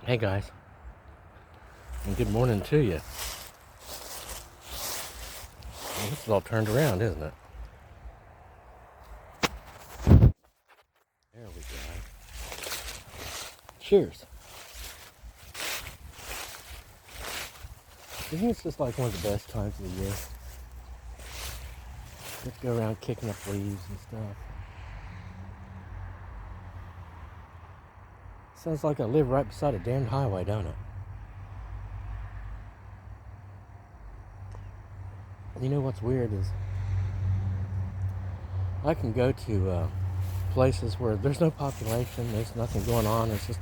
Hey guys, and good morning to you. Well, this is all turned around, isn't it? There we go. Cheers. Isn't this just like one of the best times of the year? Just go around kicking up leaves and stuff. Sounds like I live right beside a damned highway, don't it? You know what's weird is I can go to places where there's no population, there's nothing going on, there's just,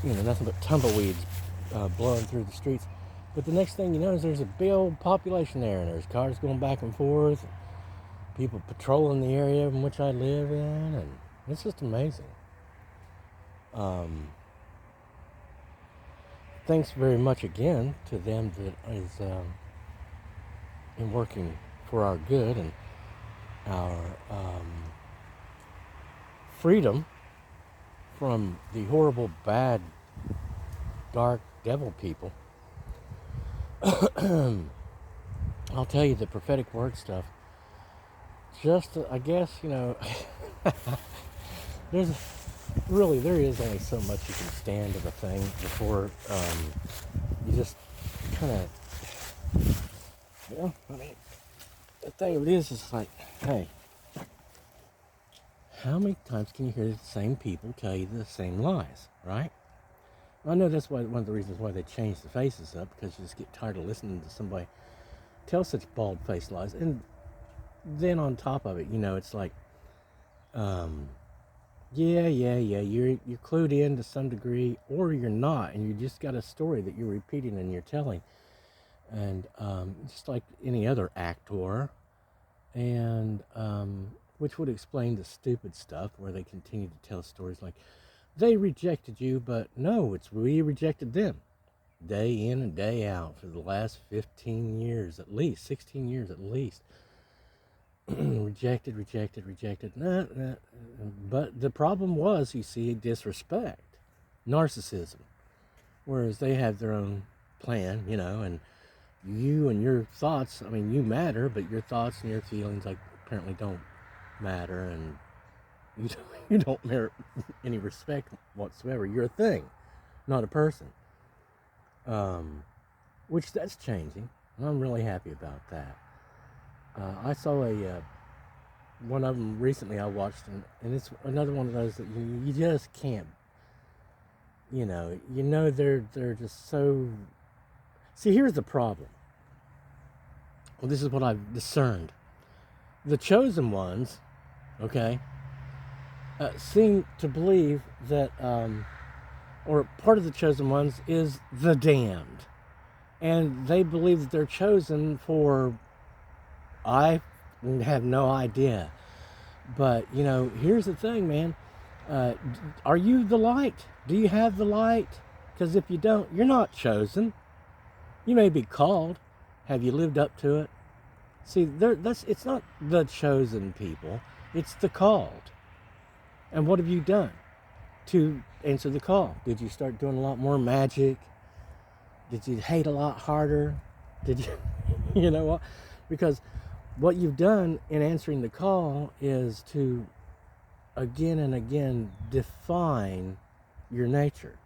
nothing but tumbleweeds blowing through the streets. But the next thing you know is there's a big old population there, and there's cars going back and forth, people patrolling the area in which I live in, and it's just amazing. Thanks very much again to them that is in working for our good and our freedom from the horrible, bad, dark devil people. I'll tell you the prophetic word stuff. Just, I guess, there is only so much you can stand of a thing before you just kind of, the thing of it is like, hey, how many times can you hear the same people tell you the same lies, right? I know that's one of the reasons why they changed the faces up, because you just get tired of listening to somebody tell such bald-faced lies. And then on top of it, it's like, yeah, you're clued in to some degree, or you're not, and you just got a story that you're repeating and you're telling, and just like any other actor, and which would explain the stupid stuff where they continue to tell stories like, they rejected you, but no, it's we rejected them, day in and day out for the last 15 years at least, 16 years at least. rejected. Nah. But the problem was, you see, disrespect, narcissism. Whereas they have their own plan, and you and your thoughts, you matter, but your thoughts and your feelings, like, apparently don't matter, and you don't merit any respect whatsoever. You're a thing, not a person. Which that's changing. I'm really happy about that. I saw one of them recently I watched, and it's another one of those that you just can't, they're just so. See, here's the problem. Well, this is what I've discerned. The chosen ones, okay, seem to believe that, or part of the chosen ones is the damned. And they believe that they're chosen for, I have no idea. But, here's the thing, man. Are you the light? Do you have the light? Because if you don't, you're not chosen. You may be called. Have you lived up to it? See, it's not the chosen people. It's the called. And what have you done to answer the call? Did you start doing a lot more magic? Did you hate a lot harder? Did you, you know what? Because what you've done in answering the call is to, again and again, define your nature.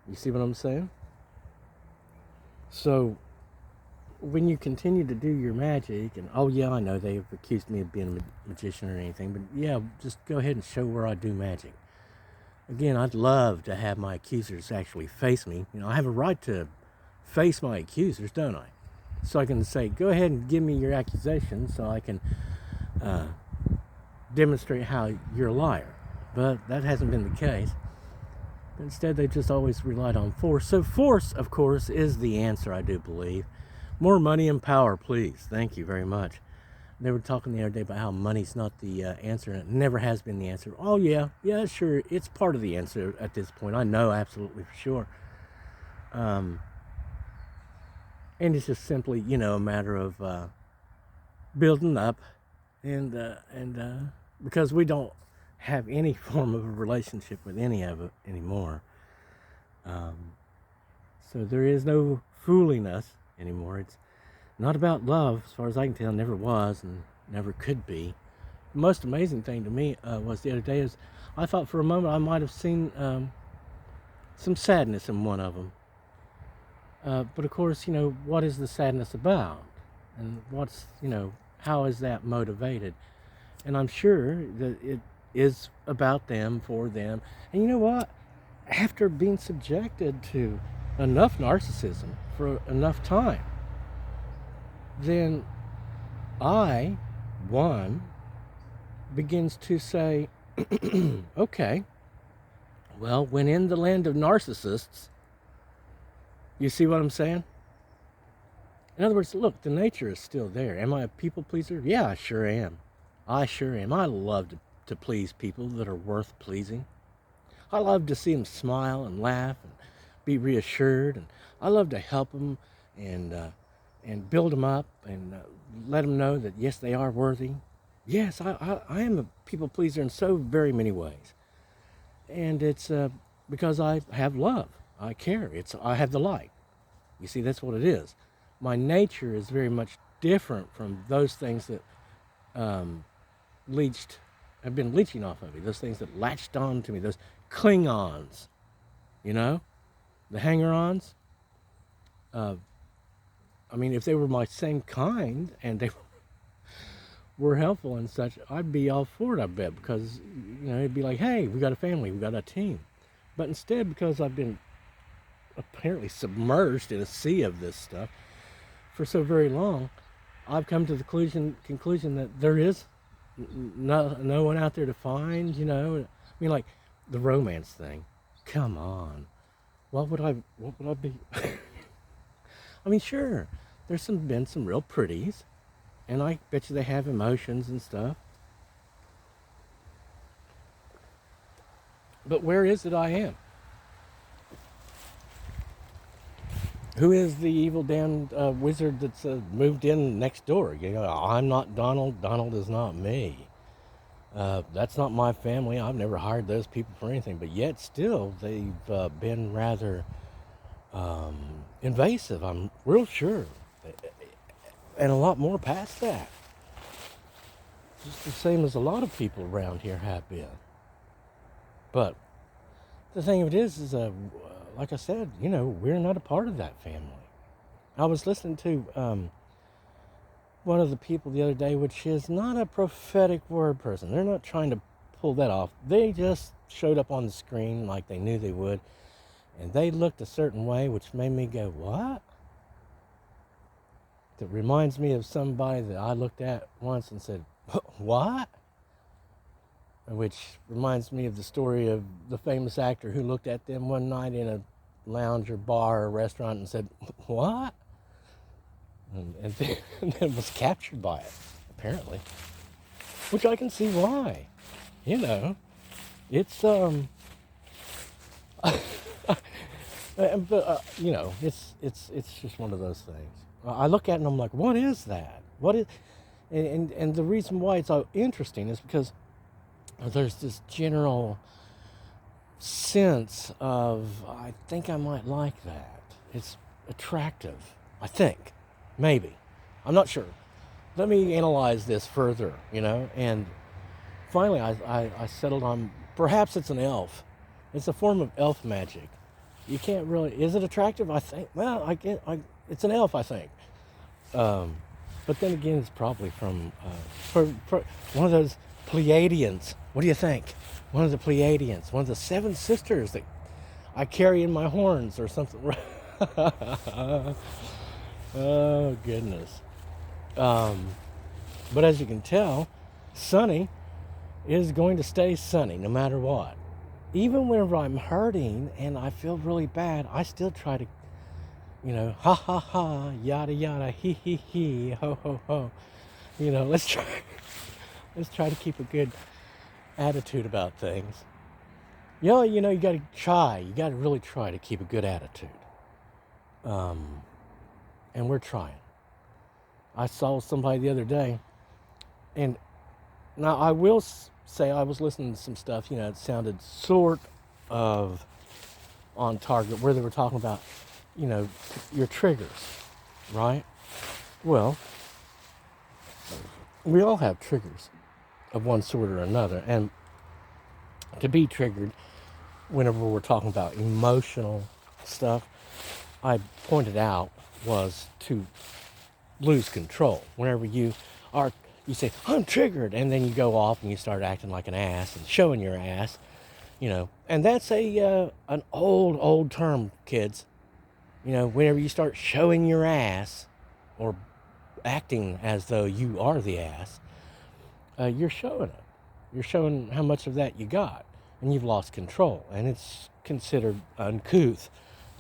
You see what I'm saying? So, when you continue to do your magic, and oh yeah, I know they've accused me of being a magician or anything, but yeah, just go ahead and show where I do magic. Again, I'd love to have my accusers actually face me. I have a right to face my accusers, don't I? So I can say, go ahead and give me your accusations so I can demonstrate how you're a liar. But that hasn't been the case. Instead, they've just always relied on force. So force, of course, is the answer, I do believe. More money and power, please. Thank you very much. They were talking the other day about how money's not the answer, and it never has been the answer. Oh, yeah, sure, it's part of the answer at this point. I know absolutely for sure. And it's just simply, a matter of building up, and because we don't have any form of a relationship with any of it anymore. Um, so there is no fooling us anymore. It's not about love, as far as I can tell. Never was and never could be. The most amazing thing to me was the other day is I thought for a moment I might have seen some sadness in one of them. But of course, what is the sadness about? And how is that motivated? And I'm sure that it is about them, for them. And you know what? After being subjected to enough narcissism for enough time, then one, begins to say, okay, well, when in the land of narcissists, you see what I'm saying? In other words, look, the nature is still there. Am I a people pleaser? Yeah, I sure am. I sure am. I love to please people that are worth pleasing. I love to see them smile and laugh and be reassured. And I love to help them and build them up and let them know that, yes, they are worthy. Yes, I am a people pleaser in so very many ways. And it's because I have love. I care. I have the light. You see, that's what it is. My nature is very much different from those things that have been leeching off of me, those things that latched on to me, those Klingons, the hanger-ons. If they were my same kind and they were helpful and such, I'd be all for it, I bet, because, it'd be like, hey, we got a family, we got a team. But instead, because I've been apparently submerged in a sea of this stuff for so very long, I've come to the conclusion that there is no one out there to find, like the romance thing. Come on. What would I be? Sure, there's been some real pretties, and I bet you they have emotions and stuff. But where is it I am? Who is the evil damned wizard that's moved in next door? I'm not Donald. Donald is not me. That's not my family. I've never hired those people for anything. But yet still, they've been rather invasive, I'm real sure. And a lot more past that. Just the same as a lot of people around here have been. But the thing of it is like I said, we're not a part of that family. I was listening to one of the people the other day, which is not a prophetic word person. They're not trying to pull that off. They just showed up on the screen like they knew they would, and they looked a certain way, which made me go, what? That reminds me of somebody that I looked at once and said, what? Which reminds me of the story of the famous actor who looked at them one night in a lounge or bar or restaurant and said, what? And then was captured by it, apparently. Which I can see why. It's, it's just one of those things. I look at it and I'm like, what is that? And the reason why it's so interesting is because there's this general sense of, I think I might like that. It's attractive, I think. Maybe. I'm not sure. Let me analyze this further, and finally I settled on, perhaps it's an elf. It's a form of elf magic. You can't really, is it attractive? I think, well, it's an elf, I think. But then again, it's probably from one of those Pleiadians. What do you think? One of the Pleiadians, one of the 7 sisters that I carry in my horns or something. Oh, goodness. But as you can tell, Sunny is going to stay sunny no matter what. Even whenever I'm hurting and I feel really bad, I still try to, ha ha ha, yada yada, he he he, ho ho ho. Let's try to keep a good attitude about things. You got to try. You got to really try to keep a good attitude. And we're trying. I saw somebody the other day, and now I will say I was listening to some stuff, it sounded sort of on target where they were talking about, your triggers, right? Well, we all have triggers of one sort or another. And to be triggered whenever we're talking about emotional stuff, I pointed out, was to lose control. Whenever you say, I'm triggered, and then you go off and you start acting like an ass and showing your ass, and that's an old term, kids. Whenever you start showing your ass or acting as though you are the ass, you're showing it. You're showing how much of that you got, and you've lost control, and it's considered uncouth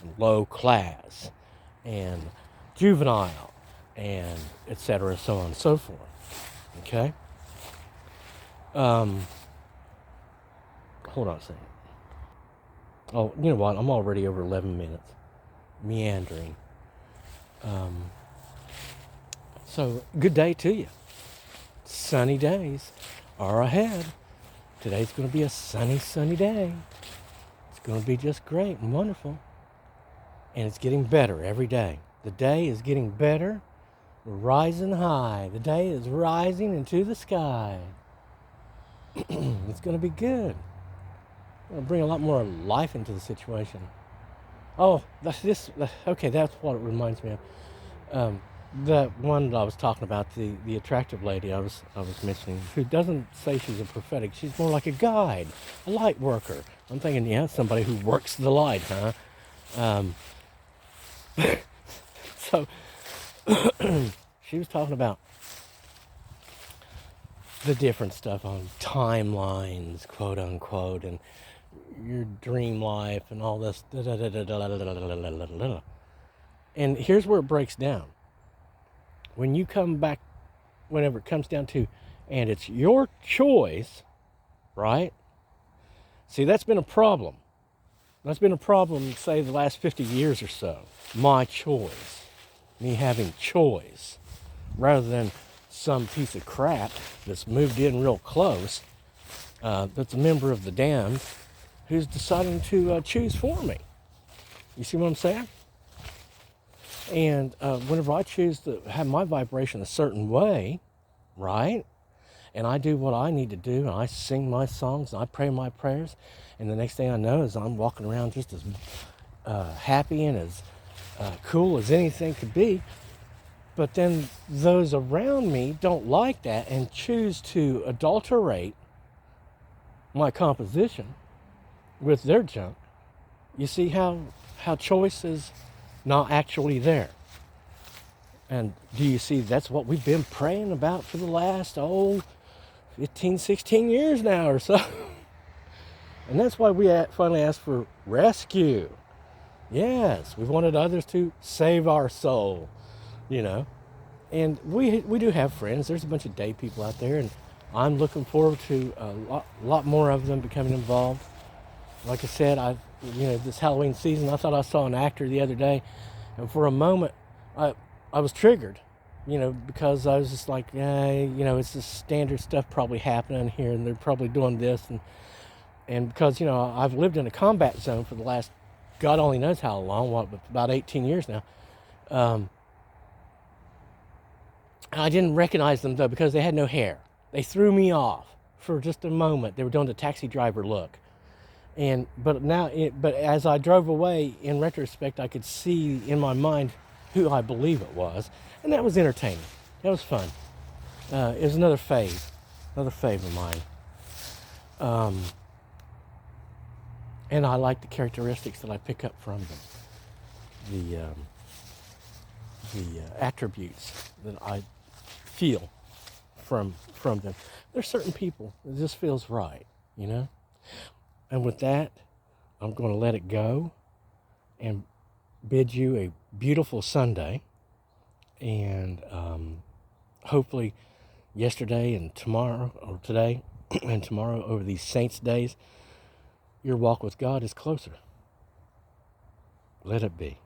and low class and juvenile and etc., so on and so forth. Okay? Hold on a second. Oh, you know what? I'm already over 11 minutes. Meandering. So, good day to you. Sunny days are ahead. Today's going to be a sunny day. It's going to be just great and wonderful. And it's getting better every day. The day is getting better. We're rising high. The day is rising into the sky. It's going to be good. Going to bring a lot more life into the situation. Oh, okay, that's what it reminds me of. That one that I was talking about, the attractive lady I was mentioning, who doesn't say she's a prophetic. She's more like a guide, a light worker. I'm thinking, yeah, somebody who works the light, huh? So she was talking about the different stuff on timelines, quote unquote, and your dream life and all this. And here's where it breaks down. When you come back, whenever it comes down to, and it's your choice, right? See, that's been a problem. That's been a problem, say, the last 50 years or so. My choice. Me having choice. Rather than some piece of crap that's moved in real close, that's a member of the damned, who's deciding to choose for me. You see what I'm saying? And whenever I choose to have my vibration a certain way, right? And I do what I need to do, and I sing my songs, and I pray my prayers, and the next thing I know is I'm walking around just as happy and as cool as anything could be. But then those around me don't like that and choose to adulterate my composition with their junk. You see how choice is not actually there. And do you see that's what we've been praying about for the last, 15, 16 years now or so. And that's why we finally asked for rescue. Yes, we wanted others to save our soul, And we do have friends. There's a bunch of day people out there, and I'm looking forward to a lot more of them becoming involved. Like I said, this Halloween season, I thought I saw an actor the other day, and for a moment, I was triggered, because I was just like, it's the standard stuff probably happening here, and they're probably doing this, and because, I've lived in a combat zone for the last, God only knows how long, about 18 years now. I didn't recognize them, though, because they had no hair. They threw me off for just a moment. They were doing the taxi driver look. But as I drove away, in retrospect, I could see in my mind who I believe it was. And that was entertaining. That was fun. It was another phase of mine. And I like the characteristics that I pick up from them. The attributes that I feel from them. There's certain people that just feels right, And with that, I'm going to let it go and bid you a beautiful Sunday. And hopefully yesterday and tomorrow, or today and tomorrow, over these Saints' days, your walk with God is closer. Let it be.